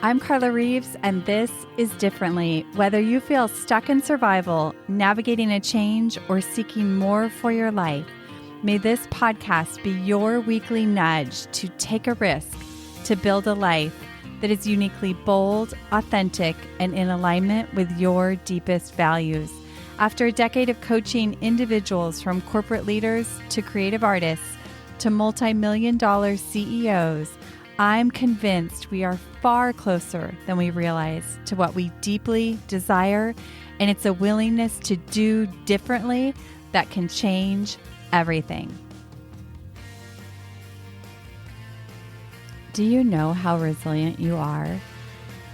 I'm Carla Reeves, and this is Differently. Whether you feel stuck in survival, navigating a change, or seeking more for your life, may this podcast be your weekly nudge to take a risk to build a life that is uniquely bold, authentic, and in alignment with your deepest values. After a decade of coaching individuals from corporate leaders to creative artists to multi-million-dollar CEOs, I'm convinced we are far closer than we realize to what we deeply desire, and it's a willingness to do differently that can change everything. Do you know how resilient you are?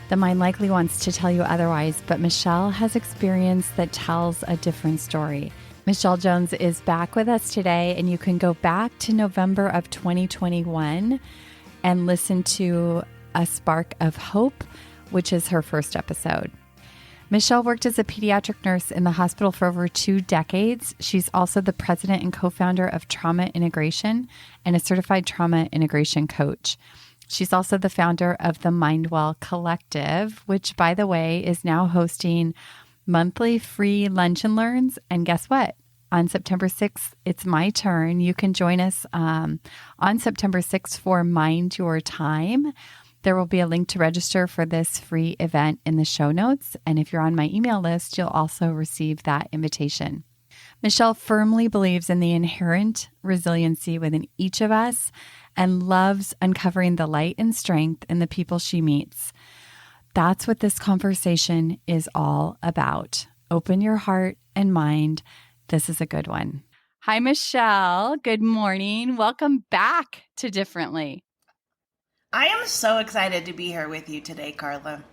The mind likely wants to tell you otherwise, but Michelle has experience that tells a different story. Michelle Jones is back with us today, and you can go back to November of 2021 and listen to A Spark of Hope, which is her first episode. Michelle worked as a pediatric nurse in the hospital for over 2 decades. She's also the president and co-founder of Trauma Integration and a certified trauma integration coach. She's also the founder of the Mindwell Collective, which, by the way, is now hosting monthly free lunch and learns. And guess what? On September 6th, it's my turn. You can join us on September 6th for Mind Your Time. There will be a link to register for this free event in the show notes. And if you're on my email list, you'll also receive that invitation. Michelle firmly believes in the inherent resiliency within each of us and loves uncovering the light and strength in the people she meets. That's what this conversation is all about. Open your heart and mind. This is a good one. Hi, Michelle. Good morning. Welcome back to Differently. I am so excited to be here with you today, Carla.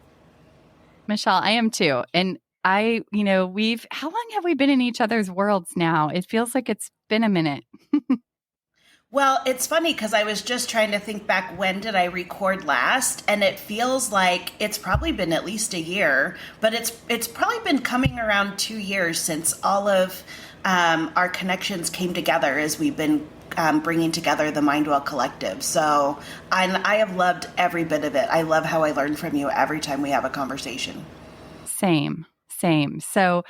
Michelle, I am too. And how long have we been in each other's worlds now? It feels like it's been a minute. Well, it's funny because I was just trying to think back, when did I record last? And it feels like it's probably been at least a year, but it's probably been coming around 2 years since all of our connections came together as we've been bringing together the Mindwell Collective. So I have loved every bit of it. I love how I learn from you every time we have a conversation. Same. So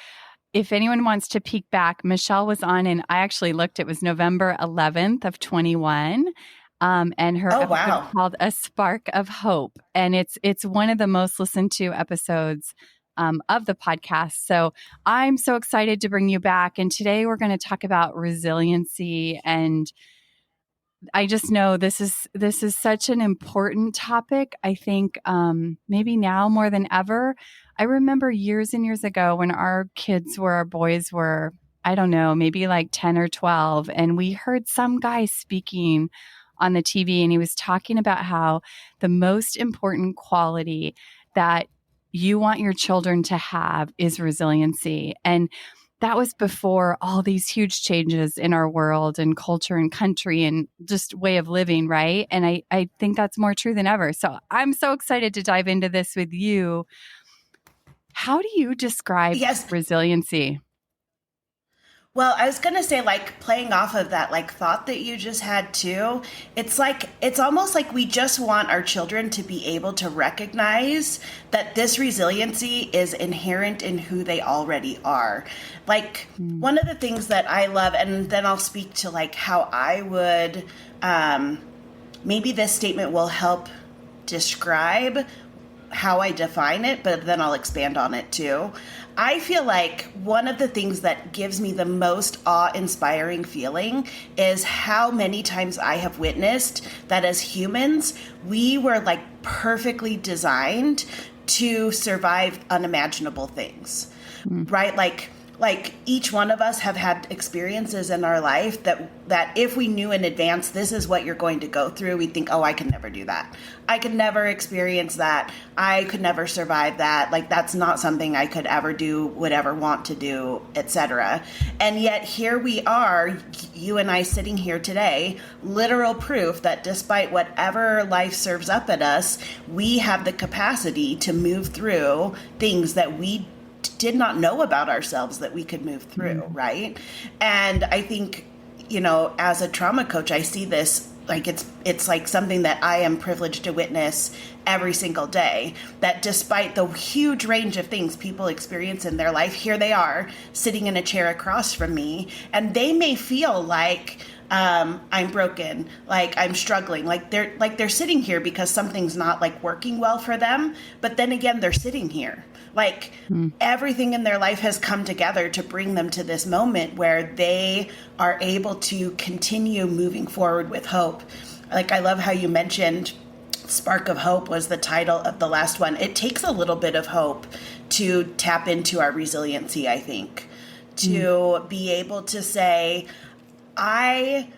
if anyone wants to peek back, Michelle was on, and I actually looked, it was November 11th of 21. And her episode called A Spark of Hope. And it's one of the most listened to episodes of the podcast. So I'm so excited to bring you back. And today we're going to talk about resiliency. And I just know this is such an important topic. I think maybe now more than ever. I remember years and years ago when our boys were, I don't know, maybe like 10 or 12. And we heard some guy speaking on the TV, and he was talking about how the most important quality that you want your children to have is resiliency. And that was before all these huge changes in our world and culture and country and just way of living, right? And I think that's more true than ever. So I'm so excited to dive into this with you. How do you describe resiliency? Well, I was going to say, like, playing off of that, like, thought that you just had too, it's almost like we just want our children to be able to recognize that this resiliency is inherent in who they already are. Like, one of the things that I love, and then I'll speak to like how I would, maybe this statement will help describe how I define it, but then I'll expand on it too. I feel like one of the things that gives me the most awe-inspiring feeling is how many times I have witnessed that as humans, we were like perfectly designed to survive unimaginable things, right? Like each one of us have had experiences in our life that if we knew in advance, this is what you're going to go through, we'd think, oh, I can never do that. I could never experience that. I could never survive that. Like, that's not something I could ever do, would ever want to do, etc. And yet here we are, you and I sitting here today, literal proof that despite whatever life serves up at us, we have the capacity to move through things that we did not know about ourselves that we could move through, right? And I think, as a trauma coach, I see this like it's like something that I am privileged to witness every single day, that despite the huge range of things people experience in their life, here they are sitting in a chair across from me, and they may feel like I'm broken, like I'm struggling, like they're sitting here because something's not like working well for them. But then again, they're sitting here like everything in their life has come together to bring them to this moment where they are able to continue moving forward with hope. Like, I love how you mentioned Spark of Hope was the title of the last one. It takes a little bit of hope to tap into our resiliency, I think, to be able to say, I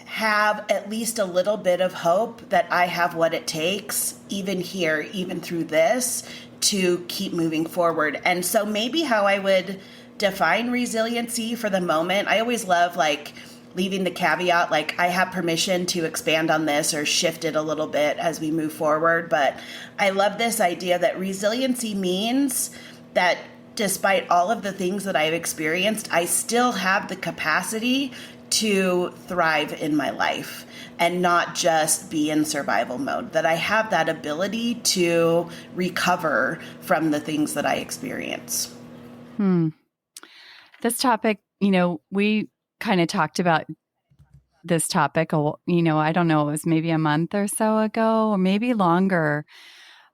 have at least a little bit of hope that I have what it takes, even here, even through this, to keep moving forward. And so maybe how I would define resiliency for the moment, I always love like leaving the caveat, like I have permission to expand on this or shift it a little bit as we move forward. But I love this idea that resiliency means that despite all of the things that I've experienced, I still have the capacity to thrive in my life and not just be in survival mode, that I have that ability to recover from the things that I experience. This topic, we kind of talked about this topic, I don't know, it was maybe a month or so ago, or maybe longer.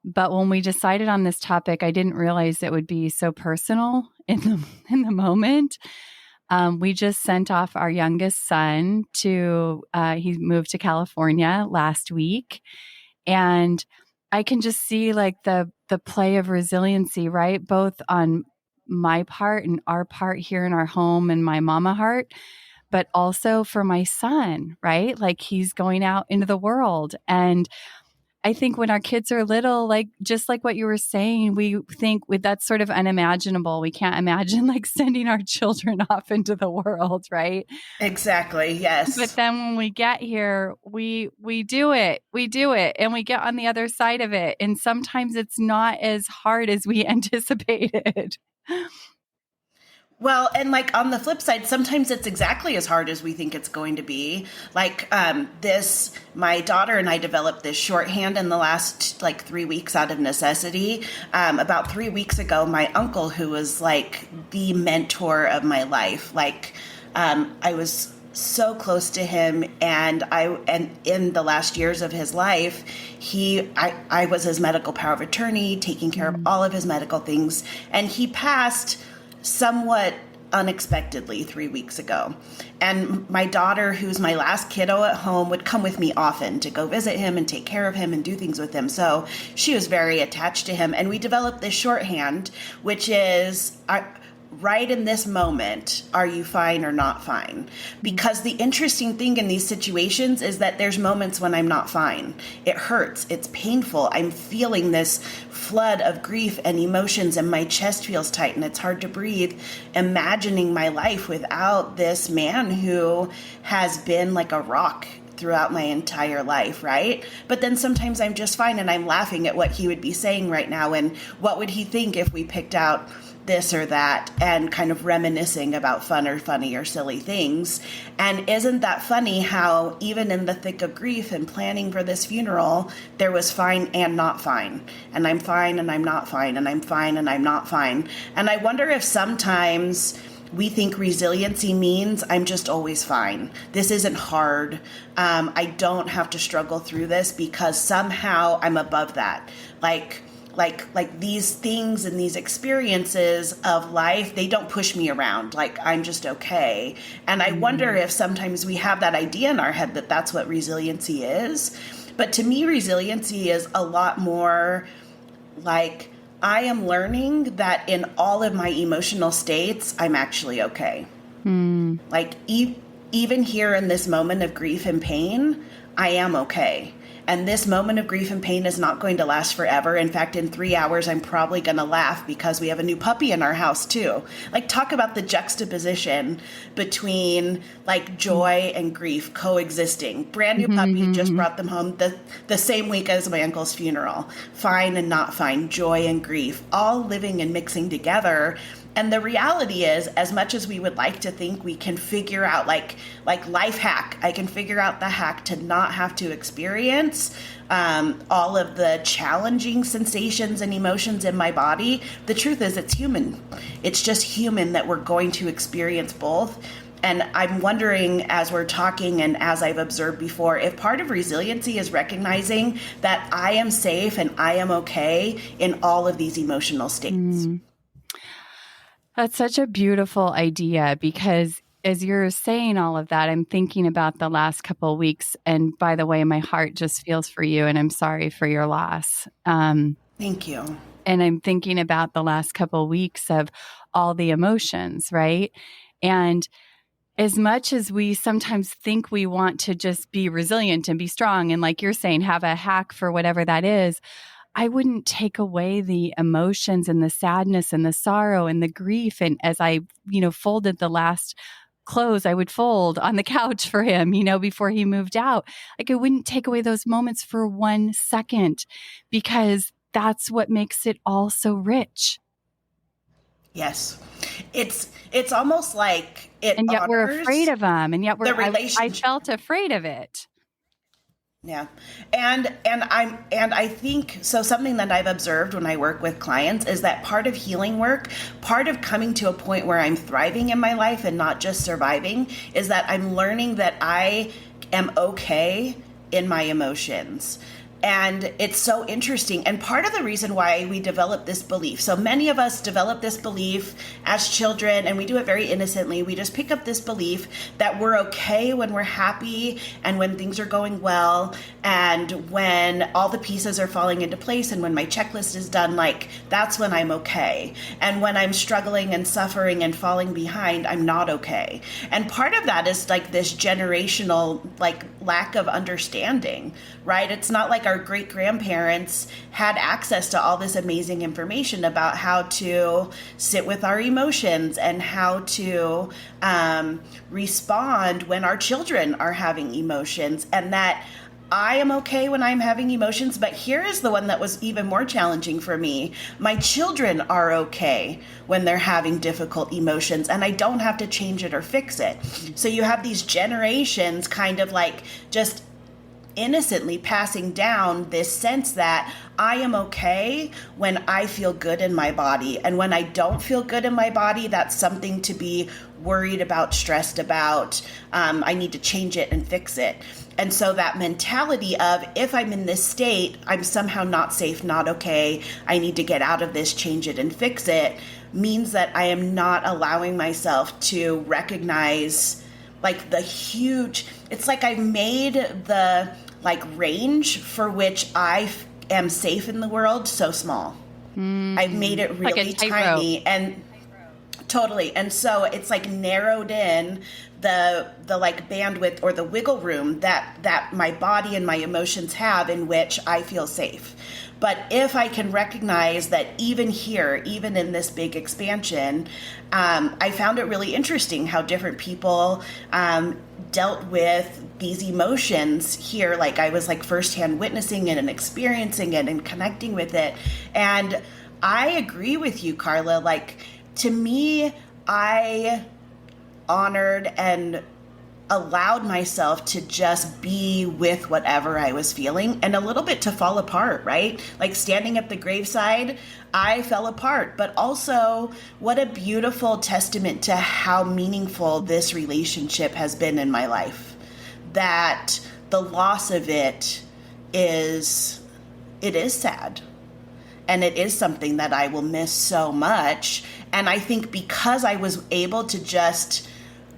But when we decided on this topic, I didn't realize it would be so personal in the moment. We just sent off our youngest son he moved to California last week. And I can just see like the play of resiliency, right? Both on my part and our part here in our home and my mama heart, but also for my son, right? Like he's going out into the world. And I think when our kids are little, like just like what you were saying, we think that's sort of unimaginable. We can't imagine like sending our children off into the world, right? Exactly. Yes. But then when we get here, we do it. We do it and we get on the other side of it. And sometimes it's not as hard as we anticipated. Well, and like on the flip side, sometimes it's exactly as hard as we think it's going to be. Like my daughter and I developed this shorthand in the last like 3 weeks out of necessity. About 3 weeks ago, my uncle, who was like the mentor of my life, like I was so close to him, and in the last years of his life, I was his medical power of attorney, taking care of all of his medical things, and he passed somewhat unexpectedly 3 weeks ago. And my daughter, who's my last kiddo at home, would come with me often to go visit him and take care of him and do things with him. So she was very attached to him. And we developed this shorthand, which is right in this moment, are you fine or not fine? Because the interesting thing in these situations is that there's moments when I'm not fine. It hurts. It's painful. I'm feeling this flood of grief and emotions, and my chest feels tight and it's hard to breathe, imagining my life without this man who has been like a rock throughout my entire life, right? But then sometimes I'm just fine and I'm laughing at what he would be saying right now, and what would he think if we picked out this or that, and kind of reminiscing about fun or funny or silly things. And isn't that funny how even in the thick of grief and planning for this funeral, there was fine and not fine. And I'm fine and I'm not fine, and I'm fine and I'm not fine. And I wonder if sometimes we think resiliency means I'm just always fine. This isn't hard. I don't have to struggle through this because somehow I'm above that. Like these things and these experiences of life, they don't push me around. Like I'm just okay. And I wonder if sometimes we have that idea in our head that that's what resiliency is. But to me, resiliency is a lot more like I am learning that in all of my emotional states, I'm actually okay. Like even here in this moment of grief and pain, I am okay. And this moment of grief and pain is not going to last forever. In fact, in 3 hours, I'm probably going to laugh because we have a new puppy in our house too. Like talk about the juxtaposition between like joy and grief coexisting. Brand new puppy, just brought them home the same week as my uncle's funeral. Fine and not fine, joy and grief, all living and mixing together. And the reality is, as much as we would like to think we can figure out like life hack, I can figure out the hack to not have to experience all of the challenging sensations and emotions in my body. The truth is, it's human. It's just human that we're going to experience both. And I'm wondering, as we're talking and as I've observed before, if part of resiliency is recognizing that I am safe and I am okay in all of these emotional states. That's such a beautiful idea, because as you're saying all of that, I'm thinking about the last couple of weeks. And by the way, my heart just feels for you, and I'm sorry for your loss. Thank you. And I'm thinking about the last couple of weeks of all the emotions, right? And as much as we sometimes think we want to just be resilient and be strong, and like you're saying, have a hack for whatever that is, I wouldn't take away the emotions and the sadness and the sorrow and the grief. And as I, folded the last clothes I would fold on the couch for him, before he moved out, like I wouldn't take away those moments for 1 second, because that's what makes it all so rich. Yes. It's almost like it and yet honors we're afraid of them. And yet the relationship. I felt afraid of it. Yeah. And I think so. Something that I've observed when I work with clients is that part of healing work, part of coming to a point where I'm thriving in my life and not just surviving, is that I'm learning that I am okay in my emotions. And it's so interesting. And part of the reason why we develop this belief, so many of us develop this belief as children, and we do it very innocently. We just pick up this belief that we're okay when we're happy and when things are going well and when all the pieces are falling into place and when my checklist is done, like that's when I'm okay. And when I'm struggling and suffering and falling behind, I'm not okay. And part of that is like this generational like lack of understanding, right? It's not like our great grandparents had access to all this amazing information about how to sit with our emotions and how to respond when our children are having emotions, and that I am okay when I'm having emotions. But here is the one that was even more challenging for me. My children are okay when they're having difficult emotions, and I don't have to change it or fix it. So you have these generations kind of like just innocently passing down this sense that I am okay when I feel good in my body. And when I don't feel good in my body, that's something to be worried about, stressed about. I need to change it and fix it. And so that mentality of if I'm in this state, I'm somehow not safe, not okay, I need to get out of this, change it and fix it, means that I am not allowing myself to recognize like the huge, it's like I've made the like range for which I am safe in the world so small. I've made it really like tiny and totally. And so it's like narrowed in the like bandwidth or the wiggle room that my body and my emotions have in which I feel safe. But if I can recognize that even here, even in this big expansion, I found it really interesting how different people dealt with these emotions here. Like I was like firsthand witnessing it and experiencing it and connecting with it. And I agree with you, Carla. Like to me, I honored and allowed myself to just be with whatever I was feeling and a little bit to fall apart, right? Like standing at the graveside, I fell apart, but also what a beautiful testament to how meaningful this relationship has been in my life. That the loss of it is sad. And it is something that I will miss so much. And I think because I was able to just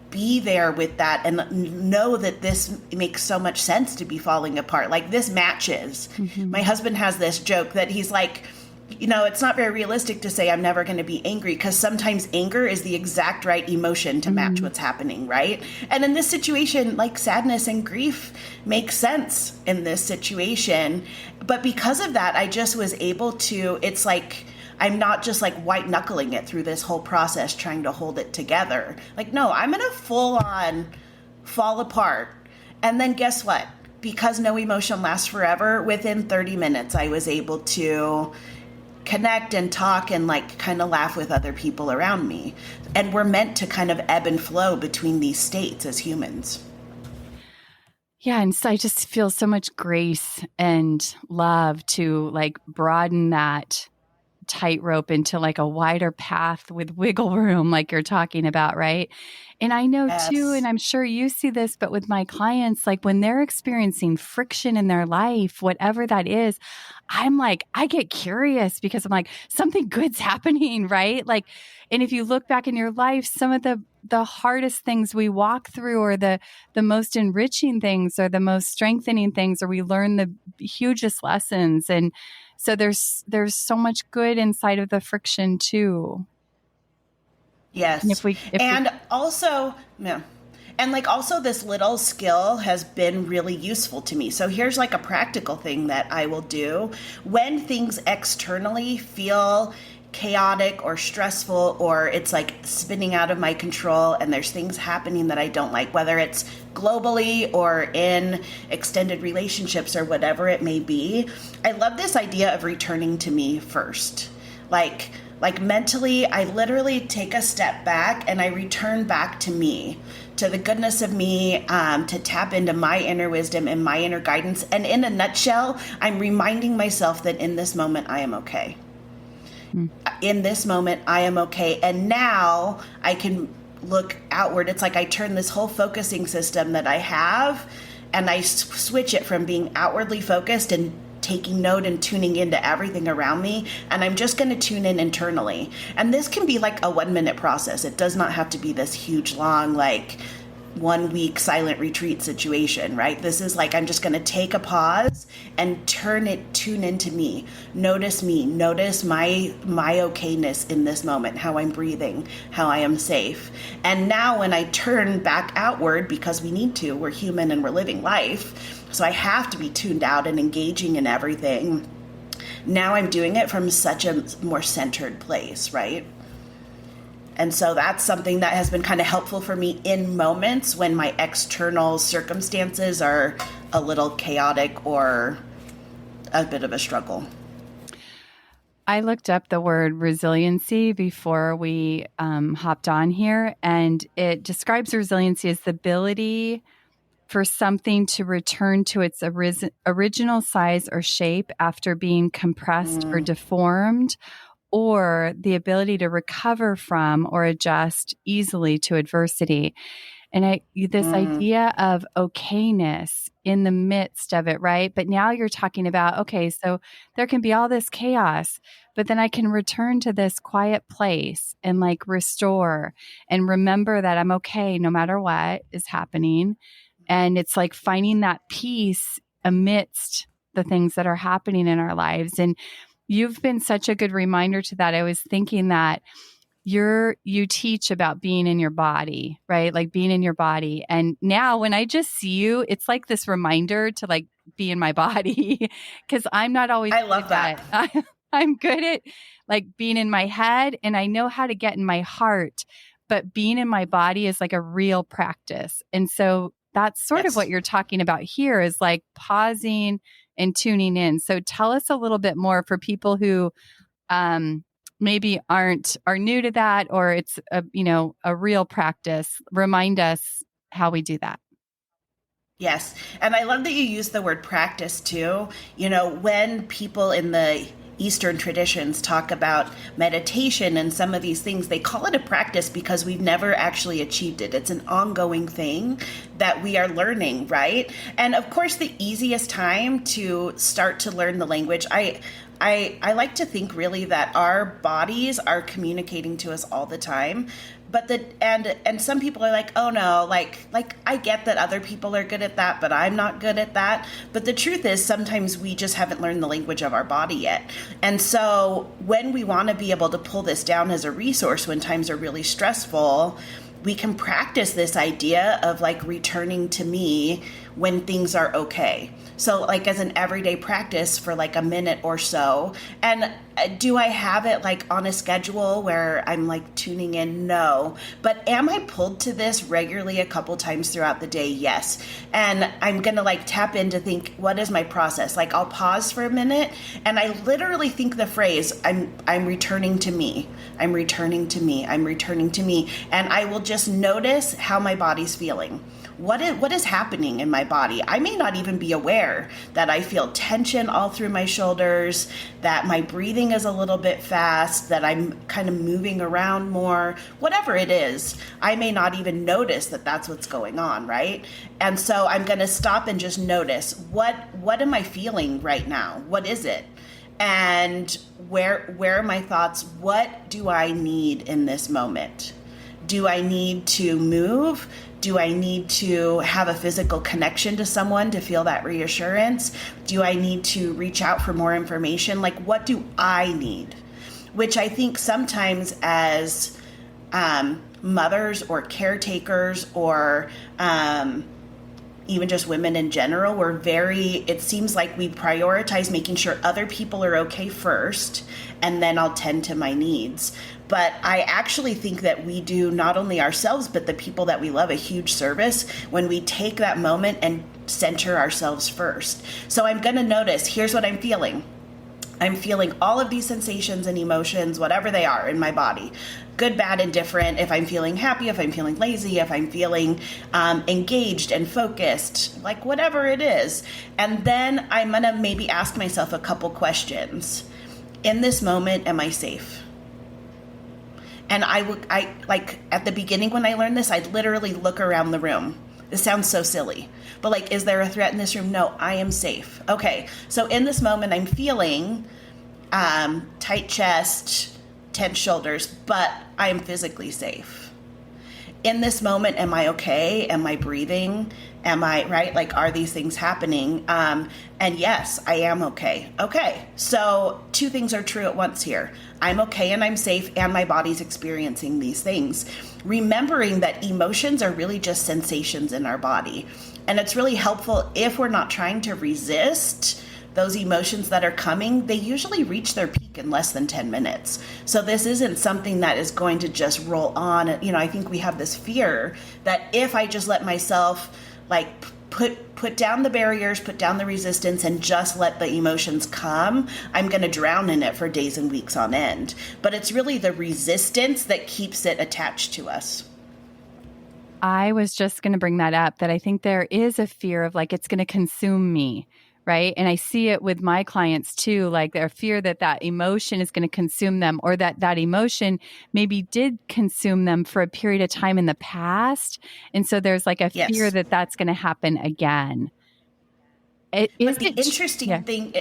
be there with that and know that this makes so much sense to be falling apart. Like this matches. Mm-hmm. My husband has this joke that he's like, it's not very realistic to say I'm never going to be angry because sometimes anger is the exact right emotion to match what's happening, right? And in this situation, like sadness and grief make sense in this situation. But because of that, I just was able to, it's like, I'm not just like white knuckling it through this whole process, trying to hold it together. Like, no, I'm going to full on fall apart. And then guess what? Because no emotion lasts forever, within 30 minutes, I was able to connect and talk and like kind of laugh with other people around me. And we're meant to kind of ebb and flow between these states as humans. Yeah. And so I just feel so much grace and love to like broaden that tightrope into like a wider path with wiggle room, like you're talking about, right? And I know too, and Yes. I'm sure you see this, but with my clients, like when they're experiencing friction in their life, whatever that is, I'm like, I get curious because I'm like, something good's happening, right? Like, and if you look back in your life, some of the hardest things we walk through or the most enriching things or the most strengthening things, or we learn the hugest lessons. And so there's so much good inside of the friction too. And Yes. if we And also, yeah. And like also this little skill has been really useful to me. So here's like a practical thing that I will do when things externally feel chaotic or stressful, or it's like spinning out of my control and there's things happening that I don't like, whether it's globally or in extended relationships or whatever it may be. I love this idea of returning to me first. Like mentally, I literally take a step back and I return back to me, to the goodness of me, to tap into my inner wisdom and my inner guidance. And in a nutshell, I'm reminding myself that in this moment, I am okay. In this moment, I am okay. And now I can look outward. It's like I turn this whole focusing system that I have and I switch it from being outwardly focused and taking note and tuning into everything around me, and I'm just going to tune in internally. And this can be like a 1-minute process. It does not have to be this huge, long, like 1 week silent retreat situation, right? This is like, I'm just going to take a pause and tune into me, notice my okayness in this moment, how I'm breathing, how I am safe. And now when I turn back outward, because we need to, we're human and we're living life, so I have to be tuned out and engaging in everything. Now I'm doing it from such a more centered place, right? And so that's something that has been kind of helpful for me in moments when my external circumstances are a little chaotic or a bit of a struggle. I looked up the word resiliency before we hopped on here, and it describes resiliency as the ability for something to return to its original size or shape after being compressed or deformed, or the ability to recover from or adjust easily to adversity. And this idea of okayness in the midst of it, right? But now you're talking about, okay, so there can be all this chaos, but then I can return to this quiet place and like restore and remember that I'm okay no matter what is happening. And it's like finding that peace amidst the things that are happening in our lives. And you've been such a good reminder to that. I was thinking that you teach about being in your body, right? Like being in your body. And now when I just see you, it's like this reminder to like be in my body because I'm not always I love that. I'm good at like being in my head and I know how to get in my heart, but being in my body is like a real practice. And so that's sort of what you're talking about here is like pausing and tuning in. So tell us a little bit more for people who maybe are new to that, or it's a real practice. Remind us how we do that. Yes. And I love that you use the word practice too. You know, when people in the Eastern traditions talk about meditation and some of these things, they call it a practice because we've never actually achieved it. It's an ongoing thing that we are learning, right? And of course, the easiest time to start to learn the language, I like to think really that our bodies are communicating to us all the time. But and some people are like, oh no, like I get that other people are good at that, but I'm not good at that. But the truth is sometimes we just haven't learned the language of our body yet. And so when we want to be able to pull this down as a resource when times are really stressful, we can practice this idea of like returning to me when things are okay. So like as an everyday practice for like a minute or so. And do I have it like on a schedule where I'm like tuning in? No. But am I pulled to this regularly a couple times throughout the day? Yes. And I'm going to like tap in to think, what is my process? Like I'll pause for a minute and I literally think the phrase, I'm returning to me. I'm returning to me. I'm returning to me. And I will just notice how my body's feeling. What is happening in my body? I may not even be aware that I feel tension all through my shoulders, that my breathing is a little bit fast, that I'm kind of moving around more, whatever it is. I may not even notice that that's what's going on, right? And so I'm going to stop and just notice what am I feeling right now? What is it? And where are my thoughts? What do I need in this moment? Do I need to move? Do I need to have a physical connection to someone to feel that reassurance? Do I need to reach out for more information? Like, what do I need? Which I think sometimes as mothers or caretakers or even just women in general, it seems like we prioritize making sure other people are okay first, and then I'll tend to my needs. But I actually think that we do not only ourselves, but the people that we love a huge service when we take that moment and center ourselves first. So I'm going to notice, here's what I'm feeling. I'm feeling all of these sensations and emotions, whatever they are in my body. Good, bad, and different. If I'm feeling happy, if I'm feeling lazy, if I'm feeling engaged and focused, like whatever it is. And then I'm going to maybe ask myself a couple questions. In this moment, am I safe? And I like at the beginning when I learned this, I'd literally look around the room. This sounds so silly, but like, is there a threat in this room? No, I am safe. Okay, so in this moment, I'm feeling tight chest, tense shoulders, but I am physically safe. In this moment, am I okay? Am I breathing? Am I right? Like, are these things happening? And yes, I am okay. Okay, so two things are true at once here. I'm okay and I'm safe and my body's experiencing these things. Remembering that emotions are really just sensations in our body. And it's really helpful if we're not trying to resist those emotions that are coming. They usually reach their peak in less than 10 minutes. So this isn't something that is going to just roll on. You know, I think we have this fear that if I just let myself like put down the barriers, put down the resistance, and just let the emotions come, I'm going to drown in it for days and weeks on end. But it's really the resistance that keeps it attached to us. I was just going to bring that up, that I think there is a fear of like, it's going to consume me, right? And I see it with my clients too, like their fear that that emotion is going to consume them, or that that emotion maybe did consume them for a period of time in the past. And so there's like a fear that that's going to happen again. But the interesting thing,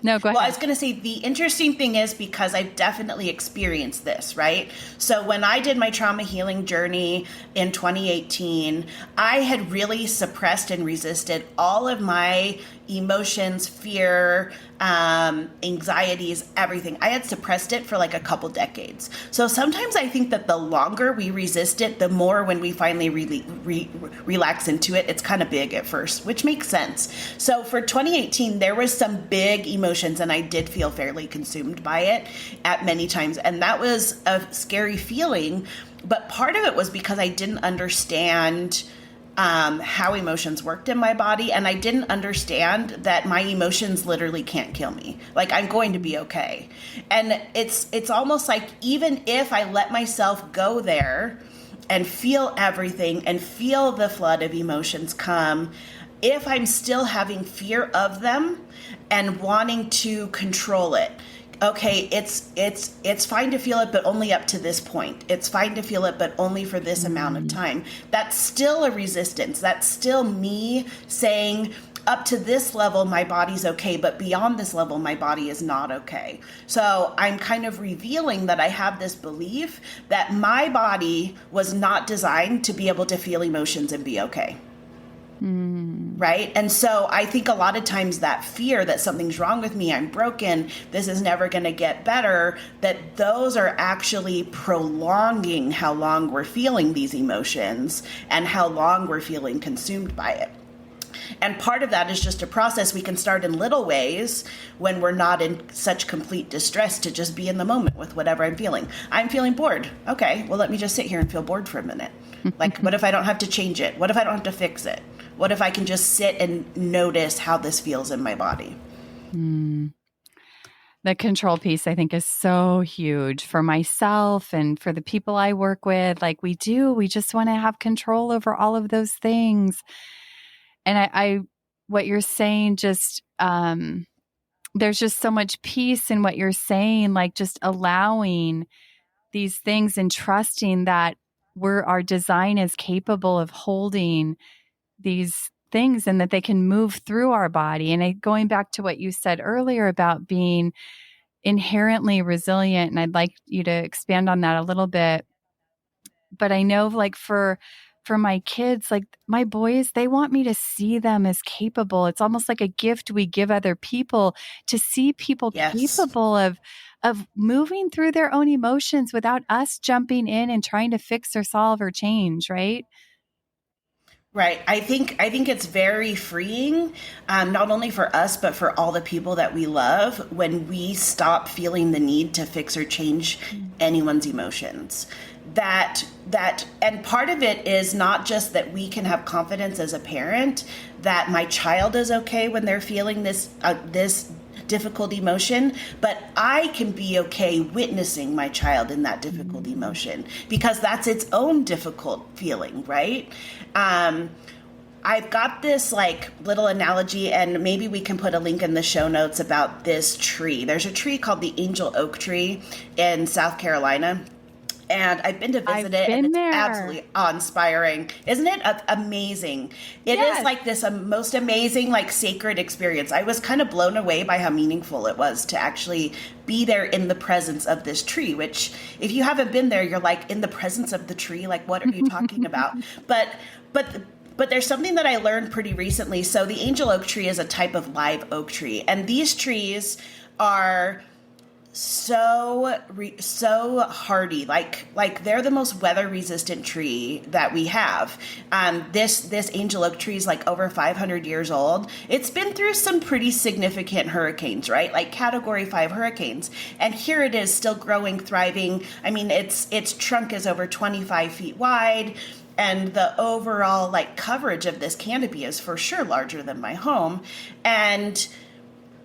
No, go ahead. Well, I was going to say the interesting thing is, because I've definitely experienced this, right? So when I did my trauma healing journey in 2018, I had really suppressed and resisted all of my emotions, fear, anxieties, everything. I had suppressed it for like a couple decades. So sometimes I think that the longer we resist it, the more when we finally relax into it, it's kind of big at first, which makes sense. So for 2018, there was some big emotions and I did feel fairly consumed by it at many times. And that was a scary feeling. But part of it was because I didn't understand how emotions worked in my body. And I didn't understand that my emotions literally can't kill me. Like, I'm going to be okay. And it's almost like, even if I let myself go there and feel everything and feel the flood of emotions come, if I'm still having fear of them and wanting to control it, okay, it's fine to feel it, but only up to this point. It's fine to feel it, but only for this amount of time. That's still a resistance. That's still me saying, up to this level, my body's okay, but beyond this level, my body is not okay. So I'm kind of revealing that I have this belief that my body was not designed to be able to feel emotions and be okay. Right? And so I think a lot of times that fear that something's wrong with me, I'm broken, this is never going to get better, that those are actually prolonging how long we're feeling these emotions and how long we're feeling consumed by it. And part of that is just a process. We can start in little ways when we're not in such complete distress to just be in the moment with whatever I'm feeling. I'm feeling bored. Okay, well, let me just sit here and feel bored for a minute. Like, what if I don't have to change it? What if I don't have to fix it? What if I can just sit and notice how this feels in my body? The control piece, I think, is so huge for myself and for the people I work with. Like we just want to have control over all of those things. And I what you're saying, just, there's just so much peace in what you're saying, like just allowing these things and trusting that our design is capable of holding these things and that they can move through our body. And going back to what you said earlier about being inherently resilient, and I'd like you to expand on that a little bit. But I know, like for my kids, like my boys, they want me to see them as capable. It's almost like a gift we give other people, to see people Yes. capable of moving through their own emotions without us jumping in and trying to fix or solve or change, right? Right. I think it's very freeing, not only for us but for all the people that we love, when we stop feeling the need to fix or change anyone's emotions. And part of it is not just that we can have confidence as a parent that my child is okay when they're feeling this difficult emotion, but I can be okay witnessing my child in that difficult emotion, because that's its own difficult feeling, right? I've got this like little analogy, and maybe we can put a link in the show notes about this tree. There's a tree called the angel oak tree in South Carolina. And I've been to visit it, and it's absolutely awe-inspiring. Isn't it amazing? It is like this most amazing, like sacred experience. I was kind of blown away by how meaningful it was to actually be there in the presence of this tree, which if you haven't been there, you're like, in the presence of the tree? Like, what are you talking about? But there's something that I learned pretty recently. So the angel oak tree is a type of live oak tree. And these trees are so hardy, like they're the most weather resistant tree that we have. This angel oak tree is like over 500 years old. It's been through some pretty significant hurricanes, right? Like Category 5 hurricanes, and here it is, still growing, thriving. I mean, its trunk is over 25 feet wide, and the overall like coverage of this canopy is for sure larger than my home. And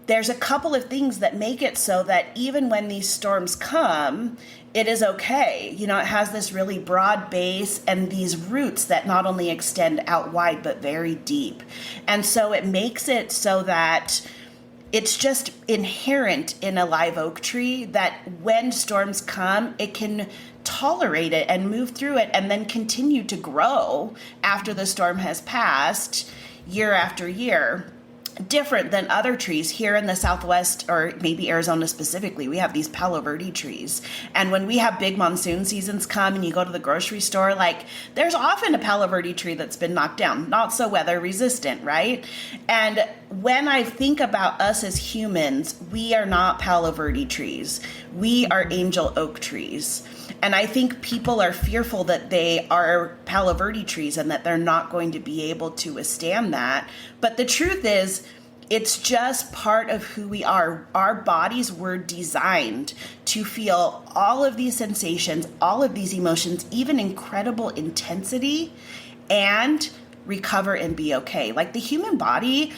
there's a couple of things that make it so that even when these storms come, it is okay. You know, it has this really broad base and these roots that not only extend out wide, but very deep. And so it makes it so that it's just inherent in a live oak tree that when storms come, it can tolerate it and move through it and then continue to grow after the storm has passed, year after year. Different than other trees here in the Southwest, or maybe Arizona specifically. We have these Palo Verde trees. And when we have big monsoon seasons come and you go to the grocery store, like there's often a Palo Verde tree that's been knocked down, not so weather resistant, right? And when I think about us as humans, we are not Palo Verde trees. We are angel oak trees. And I think people are fearful that they are Palo Verde trees and that they're not going to be able to withstand that. But the truth is, it's just part of who we are. Our bodies were designed to feel all of these sensations, all of these emotions, even incredible intensity, and recover and be okay. Like the human body,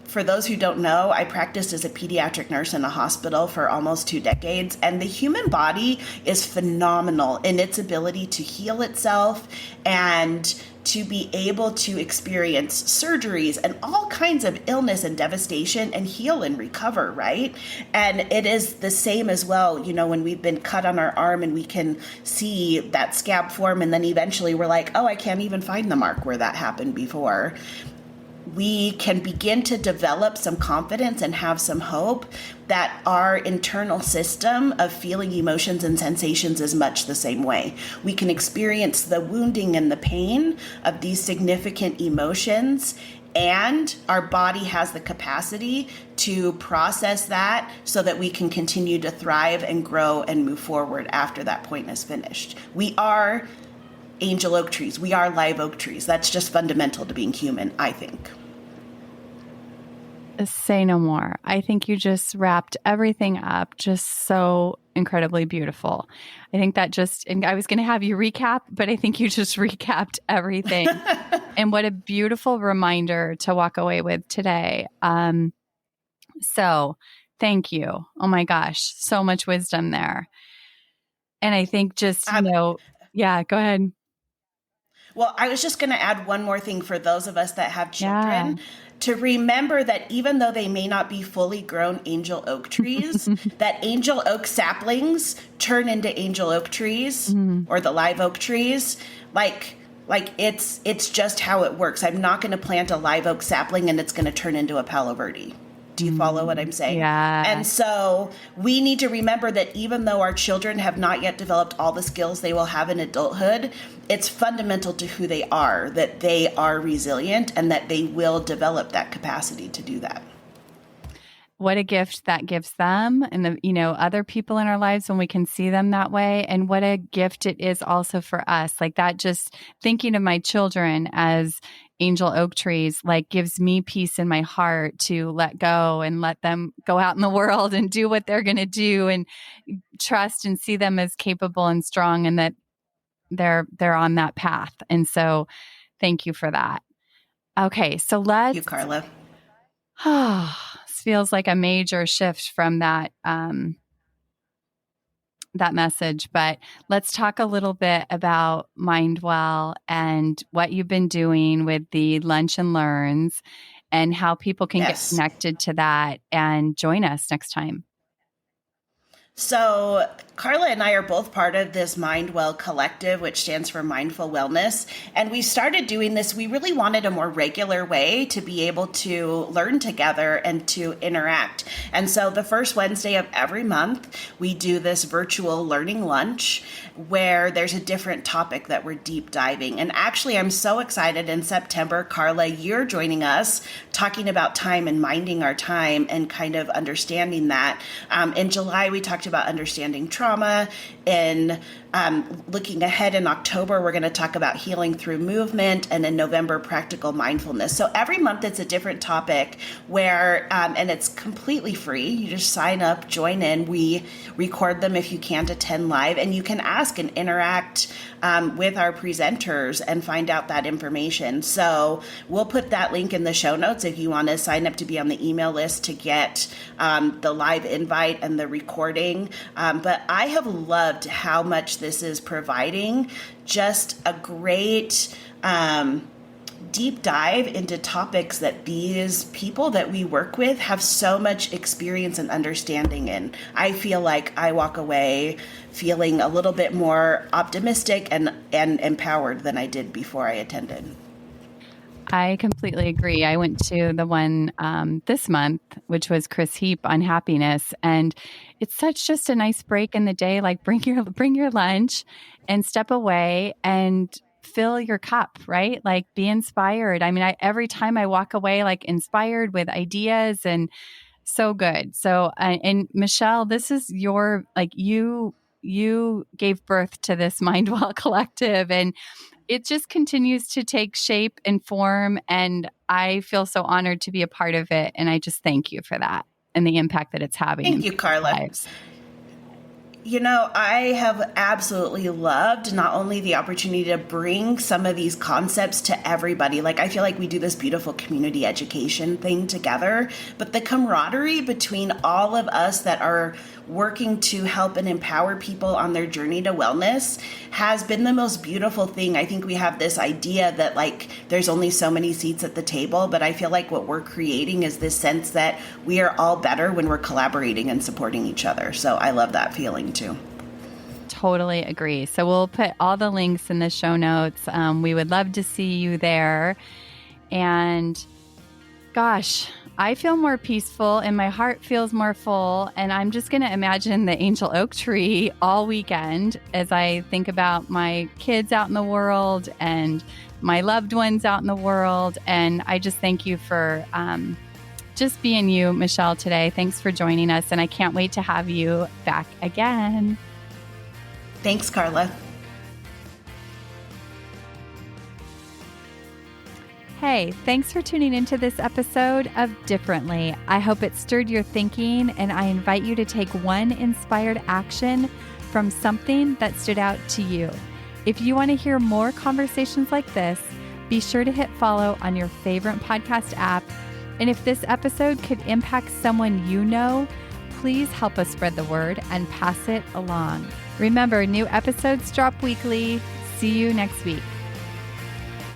for those who don't know, I practiced as a pediatric nurse in a hospital for almost 2 decades, and the human body is phenomenal in its ability to heal itself and to be able to experience surgeries and all kinds of illness and devastation and heal and recover, right? And it is the same as well, you know, when we've been cut on our arm and we can see that scab form, and then eventually we're like, oh, I can't even find the mark where that happened before. We can begin to develop some confidence and have some hope that our internal system of feeling emotions and sensations is much the same way. We can experience the wounding and the pain of these significant emotions, and our body has the capacity to process that so that we can continue to thrive and grow and move forward after that point is finished. We are angel oak trees. We are live oak trees. That's just fundamental to being human, I think. Say no more. I think you just wrapped everything up just so incredibly beautiful. I think that and I was going to have you recap, but I think you just recapped everything. And what a beautiful reminder to walk away with today. So thank you. Oh my gosh, so much wisdom there. And I think just, yeah, go ahead. Well, I was just going to add one more thing for those of us that have children. Yeah. To remember that even though they may not be fully grown angel oak trees, that angel oak saplings turn into angel oak trees or the live oak trees. Like it's just how it works. I'm not going to plant a live oak sapling and it's going to turn into a Palo Verde. Do you follow what I'm saying? Yeah. And so we need to remember that even though our children have not yet developed all the skills they will have in adulthood, it's fundamental to who they are, that they are resilient and that they will develop that capacity to do that. What a gift that gives them and other people in our lives when we can see them that way. And what a gift it is also for us. Like that, just thinking of my children as angel oak trees, like gives me peace in my heart to let go and let them go out in the world and do what they're going to do and trust and see them as capable and strong and that they're on that path. And so thank you for that. Okay. So Thank you, Carla. This feels like a major shift from that that message, but let's talk a little bit about Mindwell and what you've been doing with the Lunch and Learns and how people can get connected to that and join us next time. So Carla and I are both part of this Mindwell Collective, which stands for Mindful Wellness. And we started doing this. We really wanted a more regular way to be able to learn together and to interact. And so the first Wednesday of every month, we do this virtual learning lunch where there's a different topic that we're deep diving. And actually, I'm so excited in September, Carla, you're joining us talking about time and minding our time and kind of understanding that. In July, we talked about understanding trauma. In looking ahead in October, we're going to talk about healing through movement, and in November, practical mindfulness. So every month it's a different topic where, and it's completely free. You just sign up, join in. We record them if you can't attend live, and you can ask and interact with our presenters and find out that information. So we'll put that link in the show notes if you want to sign up to be on the email list to get the live invite and the recording. But I have loved how much this is providing just a great deep dive into topics that these people that we work with have so much experience and understanding in. I feel like I walk away feeling a little bit more optimistic and empowered than I did before I attended. I completely agree. I went to the one this month, which was Chris Heap on happiness. And it's such just a nice break in the day, like bring your lunch and step away and fill your cup, right? Like be inspired. I mean, every time I walk away, like inspired with ideas and so good. So, and Michelle, this is your, like you gave birth to this Mindwell Collective, and it just continues to take shape and form. And I feel so honored to be a part of it. And I just thank you for that and the impact that it's having. Thank you, Carla. Lives. You know, I have absolutely loved not only the opportunity to bring some of these concepts to everybody. Like, I feel like we do this beautiful community education thing together, but the camaraderie between all of us that are working to help and empower people on their journey to wellness has been the most beautiful thing. I think we have this idea that like there's only so many seats at the table, but I feel like what we're creating is this sense that we are all better when we're collaborating and supporting each other. So I love that feeling too. Totally agree. So we'll put all the links in the show notes. We would love to see you there. And gosh, I feel more peaceful and my heart feels more full. And I'm just going to imagine the angel oak tree all weekend as I think about my kids out in the world and my loved ones out in the world. And I just thank you for just being you, Michelle, today. Thanks for joining us. And I can't wait to have you back again. Thanks, Carla. Hey, thanks for tuning into this episode of Differently. I hope it stirred your thinking, and I invite you to take one inspired action from something that stood out to you. If you want to hear more conversations like this, be sure to hit follow on your favorite podcast app. And if this episode could impact someone you know, please help us spread the word and pass it along. Remember, new episodes drop weekly. See you next week.